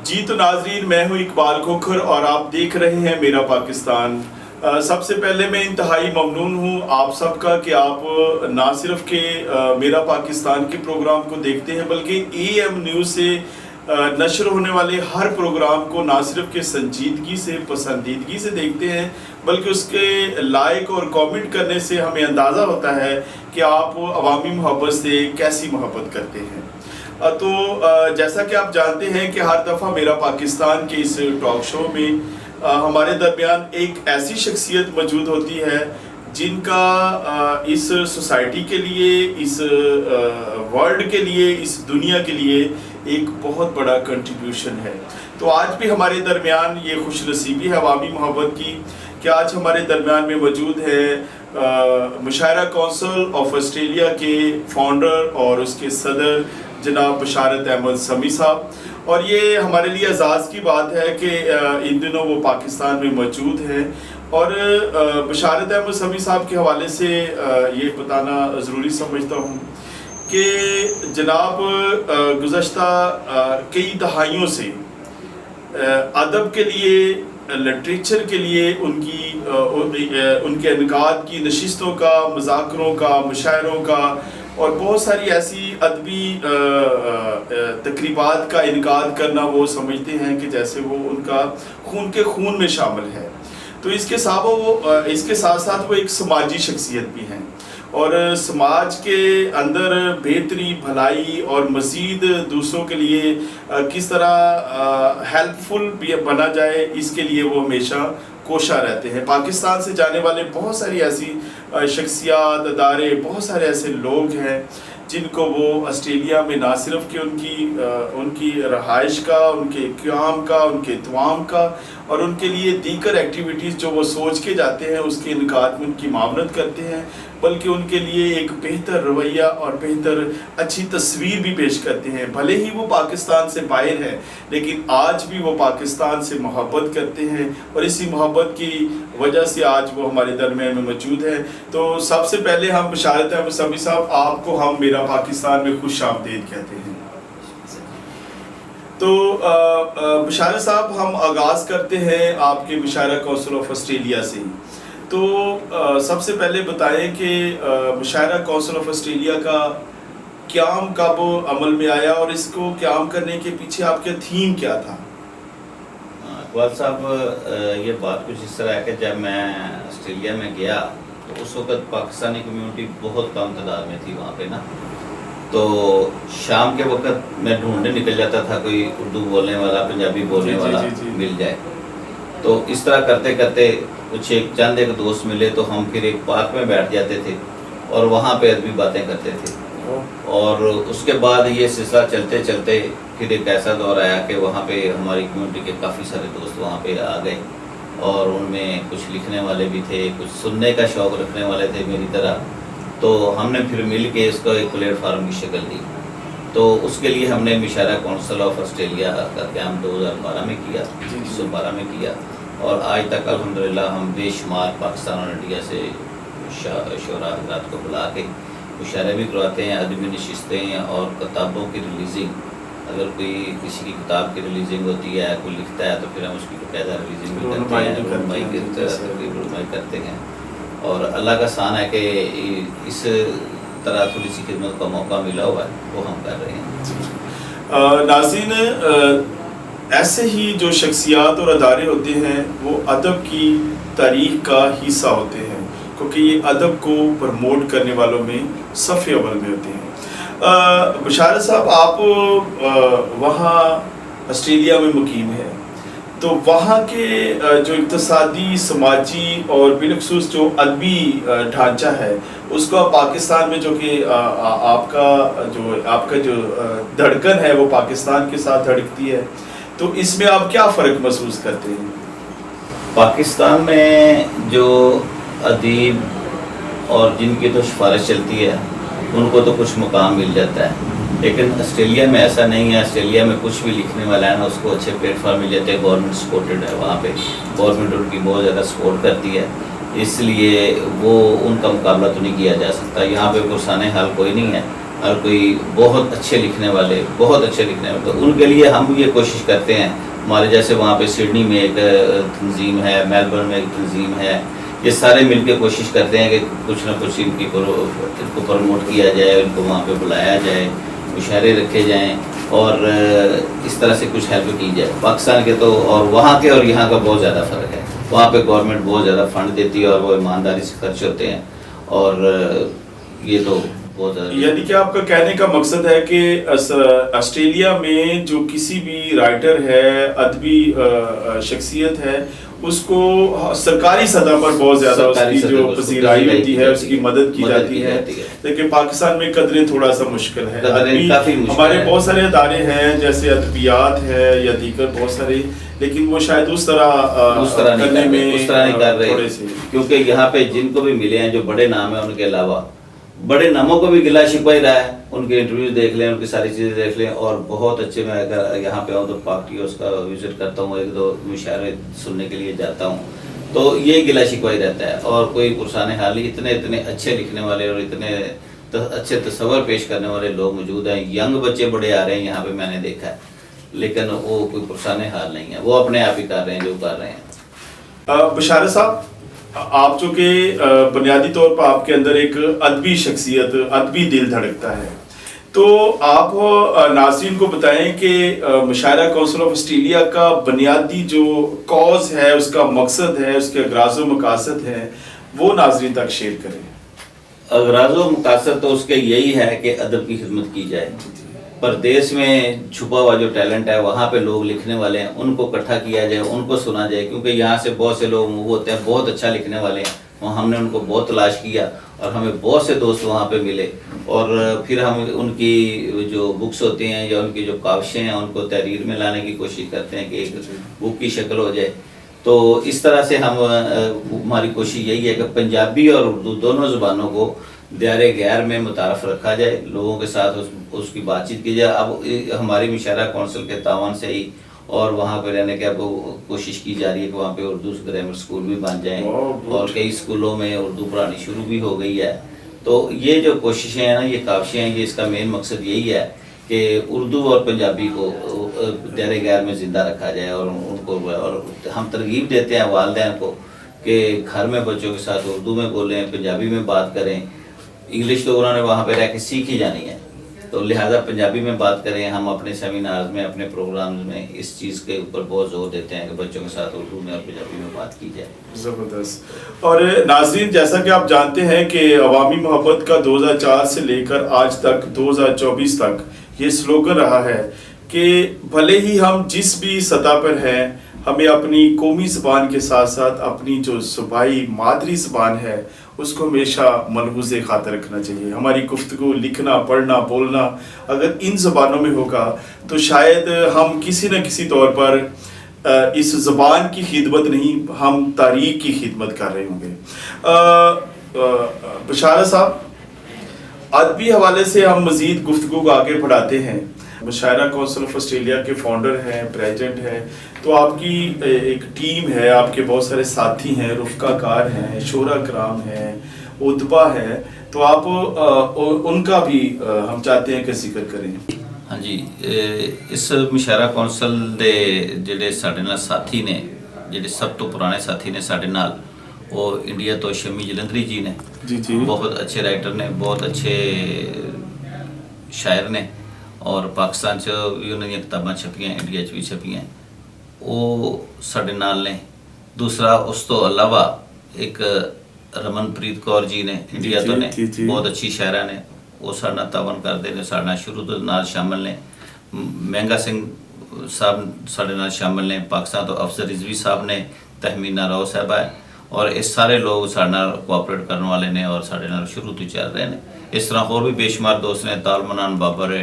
جی تو ناظرین، میں ہوں اقبال کھوکھر اور آپ دیکھ رہے ہیں میرا پاکستان۔ سب سے پہلے میں انتہائی ممنون ہوں آپ سب کا کہ آپ نہ صرف کہ میرا پاکستان کے پروگرام کو دیکھتے ہیں بلکہ AM نیوز سے نشر ہونے والے ہر پروگرام کو نہ صرف کہ سنجیدگی سے پسندیدگی سے دیکھتے ہیں بلکہ اس کے لائک اور کامنٹ کرنے سے ہمیں اندازہ ہوتا ہے کہ آپ عوامی محبت سے کیسی محبت کرتے ہیں۔ تو جیسا کہ آپ جانتے ہیں کہ ہر دفعہ میرا پاکستان کے اس ٹاک شو میں ہمارے درمیان ایک ایسی شخصیت موجود ہوتی ہے جن کا اس سوسائٹی کے لیے، اس ورلڈ کے لیے، اس دنیا کے لیے ایک بہت بڑا کنٹریبیوشن ہے۔ تو آج بھی ہمارے درمیان یہ خوش نصیبی ہے عوامی محبت کی کہ آج ہمارے درمیان میں موجود ہے مشاعرہ کونسل آف آسٹریلیا کے فاؤنڈر اور اس کے صدر جناب بشارت احمد سمیع صاحب، اور یہ ہمارے لیے اعزاز کی بات ہے کہ ان دنوں وہ پاکستان میں موجود ہیں۔ اور بشارت احمد سمیع صاحب کے حوالے سے یہ بتانا ضروری سمجھتا ہوں کہ جناب گزشتہ کئی دہائیوں سے ادب کے لیے، لٹریچر کے لیے ان کے انعقاد کی نشستوں کا، مذاکروں کا، مشاعروں کا اور بہت ساری ایسی ادبی تقریبات کا انعقاد کرنا وہ سمجھتے ہیں کہ جیسے وہ ان کا خون کے خون میں شامل ہے۔ تو اس کے ساتھ ساتھ وہ ایک سماجی شخصیت بھی ہیں اور سماج کے اندر بہتری، بھلائی اور مزید دوسروں کے لیے کس طرح ہیلپ فل بنا جائے اس کے لیے وہ ہمیشہ کوشاں رہتے ہیں۔ پاکستان سے جانے والے بہت ساری ایسی شخصیات، ادارے، بہت سارے ایسے لوگ ہیں جن کو وہ آسٹریلیا میں نہ صرف کہ ان کی رہائش کا، ان کے قیام کا، ان کے اتمام کا اور ان کے لیے دیگر ایکٹیویٹیز جو وہ سوچ کے جاتے ہیں اس کے انعقاد میں ان کی معاونت کرتے ہیں، بلکہ ان کے لیے ایک بہتر رویہ اور بہتر اچھی تصویر بھی پیش کرتے ہیں۔ بھلے ہی وہ پاکستان سے باہر ہے لیکن آج بھی وہ پاکستان سے محبت کرتے ہیں اور اسی محبت کی وجہ سے آج وہ ہمارے درمیان میں موجود ہے۔ تو سب سے پہلے ہم بشارت احمد سمیع صاحب، آپ کو ہم میرا پاکستان میں خوش آمدید کہتے ہیں۔ تو بشارت صاحب، ہم آغاز کرتے ہیں آپ کے مشاعرہ کونسل آف آسٹریلیا سے۔ تو سب سے پہلے بتائیں کہ مشاعرہ کونسل آف آسٹریلیا کا قیام کب عمل میں آیا اور اس کو قیام کرنے کے پیچھے آپ کا تھیم کیا تھا؟ اقبال صاحب، یہ بات کچھ اس طرح ہے کہ جب میں آسٹریلیا میں گیا تو اس وقت پاکستانی کمیونٹی بہت کم تعداد میں تھی وہاں پہ نا، تو شام کے وقت میں ڈھونڈنے نکل جاتا تھا کوئی اردو بولنے والا، پنجابی بولنے والا مل جائے۔ تو اس طرح کرتے کرتے کچھ چند ایک دوست ملے تو ہم پھر ایک پارک میں بیٹھ جاتے تھے اور وہاں پہ ادبی باتیں کرتے تھے۔ اور اس کے بعد یہ سلسلہ چلتے چلتے پھر ایک ایسا دور آیا کہ وہاں پہ ہماری کمیونٹی کے کافی سارے دوست وہاں پہ آ گئے اور ان میں کچھ لکھنے والے بھی تھے، کچھ سننے کا شوق رکھنے والے تھے میری طرح۔ تو ہم نے پھر مل کے اس کو ایک پلیٹ فارم کی شکل دی۔ تو اس کے لیے ہم نے مشاعرہ کونسل آف آسٹریلیا کا قیام 2012 میں کیا، 2012 میں کیا، اور آج تک الحمدللہ ہم بے شمار پاکستان اور انڈیا سے شعراء حضرات کو بلا کے مشاعرے بھی کرواتے ہیں، ادبی نشستیں اور کتابوں کی ریلیزنگ۔ اگر کوئی کسی کی کتاب کی ریلیزنگ ہوتی ہے، کوئی لکھتا ہے تو پھر ہم اس کی باقاعدہ ریلیزنگ بھی کرتے ہیں، رونمائی کرتے ہیں۔ اور اللہ کا احسان ہے کہ اس طرح تھوڑی سی خدمت کا موقع ملا ہوا ہے، وہ ہم کر رہے ہیں۔ ناظرین، ایسے ہی جو شخصیات اور ادارے ہوتے ہیں وہ ادب کی تاریخ کا حصہ ہوتے ہیں کیونکہ یہ ادب کو پروموٹ کرنے والوں میں صف اول میں ہوتے ہیں۔ بشارت صاحب، آپ وہاں آسٹریلیا میں مقیم ہیں، تو وہاں کے جو اقتصادی، سماجی اور بالخصوص جو ادبی ڈھانچہ ہے اس کو پاکستان میں جو کہ آپ کا جو دھڑکن ہے وہ پاکستان کے ساتھ دھڑکتی ہے، تو اس میں آپ کیا فرق محسوس کرتے ہیں؟ پاکستان میں جو ادیب اور جن کی تو سفارش چلتی ہے ان کو تو کچھ مقام مل جاتا ہے، لیکن آسٹریلیا میں ایسا نہیں ہے۔ آسٹریلیا میں کچھ بھی لکھنے والا ہے نا اس کو اچھے پلیٹ فارم مل جاتے ہیں، گورنمنٹ سپورٹڈ ہے، وہاں پہ گورنمنٹ ان کی بہت زیادہ سپورٹ کرتی ہے، اس لیے وہ ان کا مقابلہ تو نہیں کیا جا سکتا۔ یہاں پہ پرسان حال کوئی نہیں ہے، اور کوئی بہت اچھے لکھنے والے تو ان کے لیے ہم یہ کوشش کرتے ہیں. ہمارے جیسے وہاں پہ سڈنی میں ایک تنظیم ہے, میلبرن میں ایک تنظیم ہے, یہ سارے مل کے کوشش کرتے ہیں کہ کچھ نہ کچھ ان کو پروموٹ کیا جائے, ان کو وہاں پہ بلایا جائے, مشاعرے رکھے جائیں اور اس طرح سے کچھ ہیلپ کی جائے. پاکستان کے تو اور وہاں کے اور یہاں کا بہت زیادہ فرق ہے. وہاں پہ گورنمنٹ بہت زیادہ فنڈ دیتی ہے اور وہ ایمانداری سے خرچ ہوتے ہیں, اور یہ تو بہت زیادہ. یعنی کہ آپ کا کہنے کا مقصد ہے کہ آسٹریلیا میں جو کسی بھی رائٹر ہے, ادبی شخصیت ہے, اس کو سرکاری سطح پر بہت زیادہ اس کی جو پذیرائی ہوتی ہے, اس کی مدد کی جاتی ہے, لیکن پاکستان میں قدریں تھوڑا سا مشکل ہے. ہمارے بہت سارے ادارے ہیں جیسے ادبیات ہے یا دیگر بہت سارے, لیکن وہ شاید اس طرح کرنے میں نہیں کر رہے, کیونکہ یہاں پہ جن کو بھی ملے ہیں جو بڑے نام ہیں, ان کے علاوہ بڑے ناموں کو بھی گلا شکوہ ہی رہا ہے. ان کے انٹرویوز دیکھ لیں, ان کی ساری چیزیں دیکھ لیں, اور بہت اچھے. میں اگر یہاں پہ آؤں تو پارٹی اس کا وزٹ کرتا ہوں, 1-2 مشاعرے سننے کے لیے جاتا ہوں, تو یہ گلا شکوہ ہی رہتا ہے. اور کوئی پرسان حال نہیں. اتنے اچھے لکھنے والے اور اتنے اچھے تصور پیش کرنے والے لوگ موجود ہیں. ینگ بچے بڑے آ رہے ہیں یہاں پہ, میں نے دیکھا ہے, لیکن وہ کوئی پرسان حال نہیں ہے. وہ اپنے آپ ہی کر رہے ہیں جو کر رہے ہیں. بشارت صاحب, آپ چونکہ بنیادی طور پر آپ کے اندر ایک ادبی شخصیت, ادبی دل دھڑکتا ہے, تو آپ ناظرین کو بتائیں کہ مشاعرہ کونسل آف آسٹریلیا کا بنیادی جو کاز ہے, اس کا مقصد ہے, اس کے اغراض و مقاصد ہیں, وہ ناظرین تک شیئر کریں. اغراض و مقاصد تو اس کے یہی ہے کہ ادب کی خدمت کی جائے. پردیس میں چھپا ہوا جو ٹیلنٹ ہے, وہاں پہ لوگ لکھنے والے ہیں, ان کو اکٹھا کیا جائے, ان کو سنا جائے, کیونکہ یہاں سے بہت سے لوگ وہ ہوتے ہیں بہت اچھا لکھنے والے ہیں. ہم نے ان کو بہت تلاش کیا اور ہمیں بہت سے دوست وہاں پہ ملے, اور پھر ہم ان کی جو بکس ہوتی ہیں یا ان کی جو کاوشیں ہیں, ان کو تحریر میں لانے کی کوشش کرتے ہیں کہ ایک بک کی شکل ہو جائے. تو اس طرح سے ہماری کوشش یہی ہے کہ پنجابی اور اردو دونوں زبانوں کو دیار غیر میں متعارف رکھا جائے, لوگوں کے ساتھ اس کی بات چیت کی جائے. اب ہماری مشاعرہ کونسل کے تعاون سے ہی اور وہاں پہ رہنے کے اب کوشش کی جا رہی ہے کہ وہاں پہ اردو گرامر اسکول بھی بن جائیں, اور کئی اسکولوں میں اردو پڑھانی شروع بھی ہو گئی ہے. تو یہ جو کوششیں ہیں نا, یہ کاوشیں ہیں, یہ اس کا مین مقصد یہی ہے کہ اردو اور پنجابی کو دیر غیر میں زندہ رکھا جائے. اور ان کو, اور ہم ترغیب دیتے ہیں والدین کو کہ گھر میں بچوں کے ساتھ اردو میں بولیں, پنجابی میں بات کریں. انگلش تو انہوں نے وہاں پہ رہ کے سیکھ ہی جانی ہے, تو لہٰذا پنجابی میں بات کریں. ہم اپنے سیمینارز میں, اپنے پروگرامز میں اس چیز کے اوپر بہت زور دیتے ہیں کہ بچوں کے ساتھ اردو میں اور پنجابی میں بات کی جائے. زبردست. اور ناظرین, جیسا کہ آپ جانتے ہیں کہ عوامی محبت کا 2004 سے لے کر آج تک 2024 تک یہ سلوگن رہا ہے کہ بھلے ہی ہم جس بھی سطح پر ہیں, ہمیں اپنی قومی زبان کے ساتھ ساتھ اپنی جو صوبائی مادری زبان ہے اس کو ہمیشہ ملحوظ خاطر رکھنا چاہیے. ہماری گفتگو, لکھنا, پڑھنا, بولنا اگر ان زبانوں میں ہوگا تو شاید ہم کسی نہ کسی طور پر اس زبان کی خدمت نہیں, ہم تاریخ کی خدمت کر رہے ہوں گے. بشارت صاحب, ادبی حوالے سے ہم مزید گفتگو کو آگے بڑھاتے ہیں. مشاعرہ کونسل آف آسٹریلیا کے فاؤنڈر ہیں, پریزیڈنٹ ہیں, تو آپ کی ایک ٹیم ہے, آپ کے بہت سارے ساتھی ہیں, رفقا کار ہیں, شورا کرام ہیں, ادبا ہیں, تو آپ ان کا بھی ہم چاہتے ہیں کہ ذکر کریں. ہاں جی, اس مشاعرہ کونسل دے جڑے ساڈے نال ساتھی نے, جڑے سب تو پرانے ساتھی نے ساڈے نال, وہ انڈیا تو شمی جلندری جی نے. جی بہت اچھے رائٹر نے, بہت اچھے شاعر نے, اور پاکستان چ بھی انہوں نے کتاباں چھپیاں, انڈیا چ بھی چھپیاں, وہ ساڈے نال نے. دوسرا اس تو علاوہ ایک رمن پریت کور جی نے, انڈیا تو نے, بہت اچھی شاعرہ نے, وہ سارے تعاون کرتے ہیں, سارے شروع تو نال شامل نے. مہنگا سنگھ صاحب سارے نال شامل نے, پاکستان تو افضل رضوی صاحب نے, تہمینہ راؤ صاحبہ ہے, اور اس سارے لوگ سارے نال کوآپریٹ کرنے والے نے اور سارے نال شروع تو چل رہے ہیں. اس طرح اور بھی بے شمار دوست نے. تالمنان بابر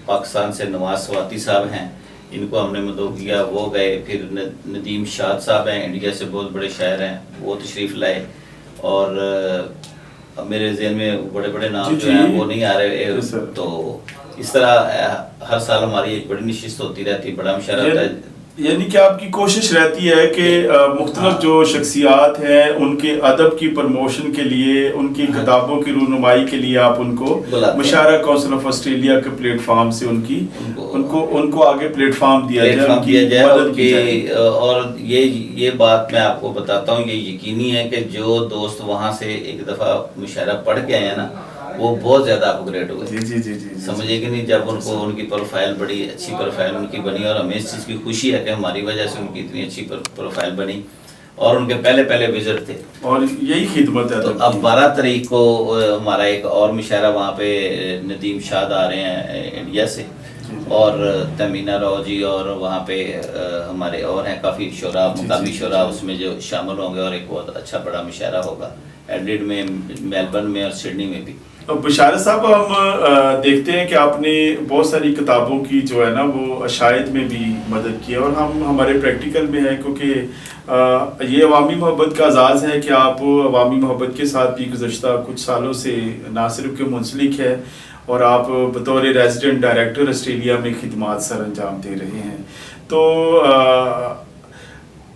پاکستان سے, نواز سواتی صاحب ہیں, ان کو ہم نے مدعو کیا, وہ گئے. پھر ندیم شاد صاحب ہیں, انڈیا سے بہت بڑے شاعر ہیں, وہ تشریف لائے. اور میرے ذہن میں بڑے بڑے نام جو ہیں وہ نہیں آ رہے. تو اس طرح ہر سال ہماری ایک بڑی نشست ہوتی رہتی, بڑا مشاعرہ ہوتا ہے. یعنی کہ آپ کی کوشش رہتی ہے کہ مختلف جو شخصیات ہیں ان کے ادب کی پروموشن کے لیے، ان کی کتابوں کی رونمائی کے لیے آپ ان کو مشاعرہ کونسل آف آسٹریلیا کے پلیٹ فارم سے ان کو آگے پلیٹ فارم دیا جائے. اور یہ بات میں آپ کو بتاتا ہوں، یہ یقینی ہے کہ جو دوست وہاں سے ایک دفعہ مشاعرہ پڑھ کے آئے ہیں نا، وہ بہت زیادہ اپ گریڈ ہوئے. سمجھے کہ نہیں، جب ان کو ان کی پروفائل بڑی اچھی پروفائل ان کی بنی، اور ہمیں اس چیز کی خوشی ہے کہ ہماری وجہ سے ان کی اتنی اچھی پروفائل بنی، اور ان کے پہلے وزٹ تھے، اور یہی خدمت ہے. تو اب 12 تاریخ کو ہمارا ایک اور مشاعرہ وہاں پہ ندیم شاد آ رہے ہیں انڈیا سے، اور تمینہ راؤ جی، اور وہاں پہ ہمارے اور ہیں کافی شعراء، مقامی شعراء اس میں جو شامل ہوں گے، اور ایک بہت اچھا بڑا مشاعرہ ہوگا ایڈلیڈ میں، میلبرن میں اور سڈنی میں بھی. بشارت صاحب، ہم دیکھتے ہیں کہ آپ نے بہت ساری کتابوں کی جو ہے نا وہ اشاعت میں بھی مدد کی ہے، اور ہمارے پریکٹیکل میں ہے، کیونکہ یہ عوامی محبت کا اعزاز ہے کہ آپ عوامی محبت کے ساتھ بھی گزشتہ کچھ سالوں سے نہ صرف کہ منسلک ہے، اور آپ بطور ریزیڈنٹ ڈائریکٹر آسٹریلیا میں خدمات سر انجام دے رہے ہیں. تو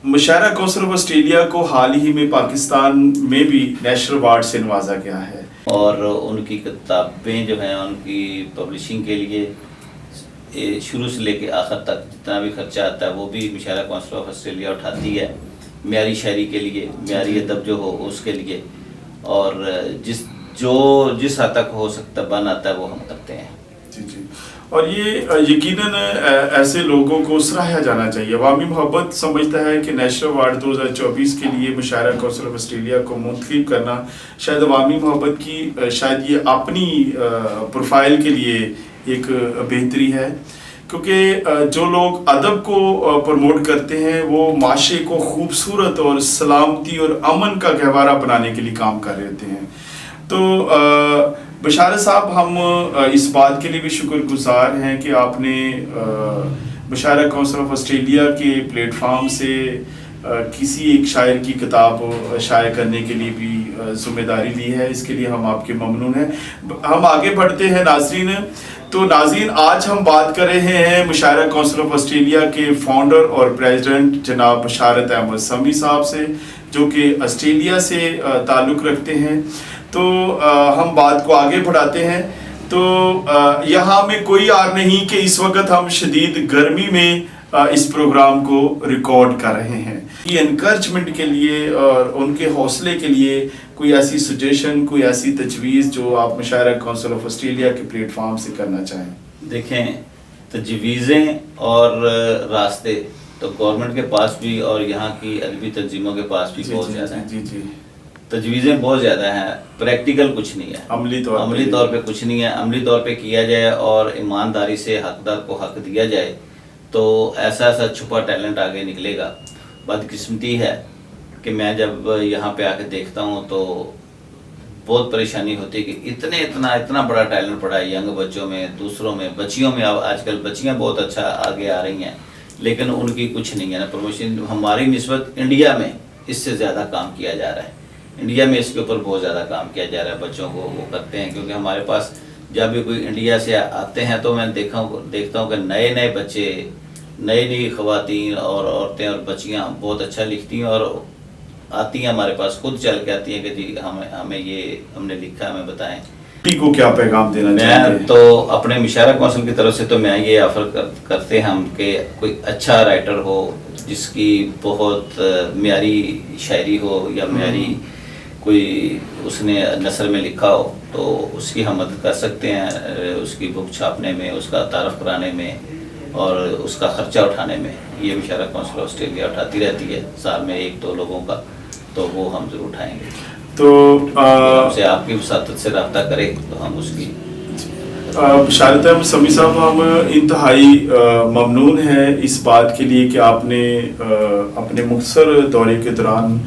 مشاعرہ کونسل آف آسٹریلیا کو حال ہی میں پاکستان میں بھی نیشنل ایوارڈ سے نوازا گیا ہے، اور ان کی کتابیں جو ہیں ان کی پبلشنگ کے لیے شروع سے لے کے آخر تک جتنا بھی خرچہ آتا ہے وہ بھی مشاعرہ کونسل آف آسٹریلیا اٹھاتی ہے، معیاری شاعری کے لیے، معیاری ادب جو ہو اس کے لیے، اور جس حد تک ہو سکتا بن آتا ہے وہ ہم کرتے ہیں. جی. اور یہ یقیناً ایسے لوگوں کو سراہا جانا چاہیے. عوامی محبت سمجھتا ہے کہ نیشنل ایوارڈ 2024 کے لیے مشاعرہ کونسل آف آسٹریلیا کو منتخب کرنا شاید عوامی محبت کی شاید یہ اپنی پروفائل کے لیے ایک بہتری ہے، کیونکہ جو لوگ ادب کو پروموٹ کرتے ہیں وہ معاشرے کو خوبصورت اور سلامتی اور امن کا گہوارہ بنانے کے لیے کام کر رہے ہوتے ہیں. تو بشارت صاحب، ہم اس بات کے لیے بھی شکر گزار ہیں کہ آپ نے مشاعرہ کونسل آف آسٹریلیا کے پلیٹ فارم سے کسی ایک شاعر کی کتاب شائع کرنے کے لیے بھی ذمہ داری لی ہے. اس کے لیے ہم آپ کے ممنون ہیں. ہم آگے بڑھتے ہیں ناظرین. تو ناظرین، آج ہم بات کر رہے ہیں مشاعرہ کونسل آف آسٹریلیا کے فاؤنڈر اور پریزیڈنٹ جناب بشارت احمد سمیع صاحب سے، جو کہ آسٹریلیا سے تعلق رکھتے ہیں. تو ہم بات کو آگے بڑھاتے ہیں. تو یہاں میں کوئی آر نہیں کہ اس وقت ہم شدید گرمی میں اس پروگرام کو ریکارڈ کر رہے ہیں. یہ انکریجمنٹ کے لیے اور ان کے حوصلے کے لیے کوئی ایسی سجیشن، کوئی ایسی تجویز جو آپ مشاعرہ کونسل آف آسٹریلیا کے پلیٹ فارم سے کرنا چاہیں؟ دیکھیں، تجویزیں اور راستے تو گورنمنٹ کے پاس بھی اور یہاں کی ادبی تنظیموں کے پاس بھی بہت زیادہ ہیں. جی. تجویزیں بہت زیادہ ہیں، پریکٹیکل کچھ نہیں ہے، عملی طور پہ کچھ نہیں ہے. عملی طور پہ کیا جائے اور ایمانداری سے حقدار کو حق دیا جائے تو ایسا چھپا ٹیلنٹ آگے نکلے گا. بدقسمتی ہے کہ میں جب یہاں پہ آ کے دیکھتا ہوں تو بہت پریشانی ہوتی ہے کہ اتنا بڑا ٹیلنٹ پڑا ہے ینگ بچوں میں، دوسروں میں، بچیوں میں. اب آج کل بچیاں بہت اچھا آگے آ رہی ہیں، لیکن ان کی کچھ نہیں ہے نا پروموشن. ہماری نسبت انڈیا میں اس سے زیادہ کام کیا جا رہا ہے. انڈیا میں اس کے اوپر بہت زیادہ کام کیا جا رہا ہے. بچوں کو وہ کرتے ہیں، کیونکہ ہمارے پاس جب بھی کوئی انڈیا سے آتے ہیں تو میں دیکھتا ہوں کہ نئے بچے، نئی خواتین اور عورتیں اور بچیاں بہت اچھا لکھتی ہیں اور آتی ہیں ہمارے پاس، خود چل کے آتی ہیں کہ جی ہمیں یہ ہم نے لکھا، ہمیں بتائیں. کو کیا پیغام دینا چاہیں گے؟ میں تو اپنے مشاعرہ کونسل کی طرف سے تو میں یہ آفر کرتے ہیں ہم کہ کوئی اچھا رائٹر ہو جس کی بہت معیاری شاعری ہو یا معیاری کوئی اس نے نثر میں لکھا ہو تو اس کی ہم مدد کر سکتے ہیں، اس کی بک چھاپنے میں، اس کا تعارف کرانے میں اور اس کا خرچہ اٹھانے میں. یہ مشاعرہ کونسل آسٹریلیا اٹھاتی رہتی ہے سال میں 1-2 لوگوں کا، تو وہ ہم ضرور اٹھائیں گے. تو ہم سے آپ کی وساطت سے رابطہ کرے تو ہم اس کی. بشارت احمد سمیع صاحب، ہم انتہائی ممنون ہیں اس بات کے لیے کہ آپ نے اپنے مختصر دورے کے دوران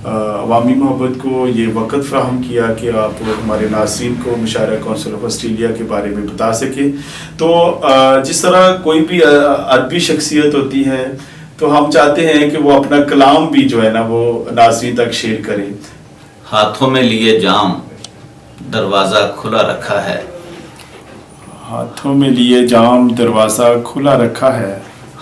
عوامی محبت کو یہ وقت فراہم کیا کہ آپ ہمارے ناظرین کو مشاعرہ کونسل آف آسٹریلیا کے بارے میں بتا سکیں. تو جس طرح کوئی بھی ادبی شخصیت ہوتی ہے تو ہم چاہتے ہیں کہ وہ اپنا کلام بھی جو ہے نا وہ ناظرین تک شیئر کرے. ہاتھوں میں لیے جام دروازہ کھلا رکھا ہے. ہاتھوں میں لیے جام دروازہ کھلا رکھا ہے.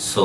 100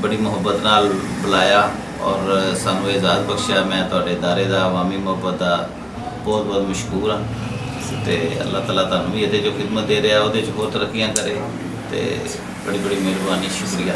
ਬੜੀ ਮੁਹੱਬਤ ਨਾਲ ਬੁਲਾਇਆ ਔਰ ਸਾਨੂੰ ਇਜਾਜ਼ਤ ਬਖਸ਼ਿਆ। ਮੈਂ ਤੁਹਾਡੇ ਦਾਰੇ ਦਾ ਆਵਾਮੀ ਮੁਹੱਬਤ ਦਾ ਬਹੁਤ ਬਹੁਤ ਮਸ਼ਕੂਰ ਹਾਂ ਤੇ ਅੱਲਾਹ ਤਾਲਾ ਤੁਹਾਨੂੰ ਵੀ ਇਹਦੇ ਜੋ ਖਿਦਮਤ ਦੇ ਰਿਹਾ ਉਹਦੇ 'ਚ ਹੋਰ ਤਰੱਕੀਆਂ ਕਰੇ ਤੇ ਬੜੀ ਬੜੀ ਮਿਹਰਬਾਨੀ, ਸ਼ੁਕਰੀਆ।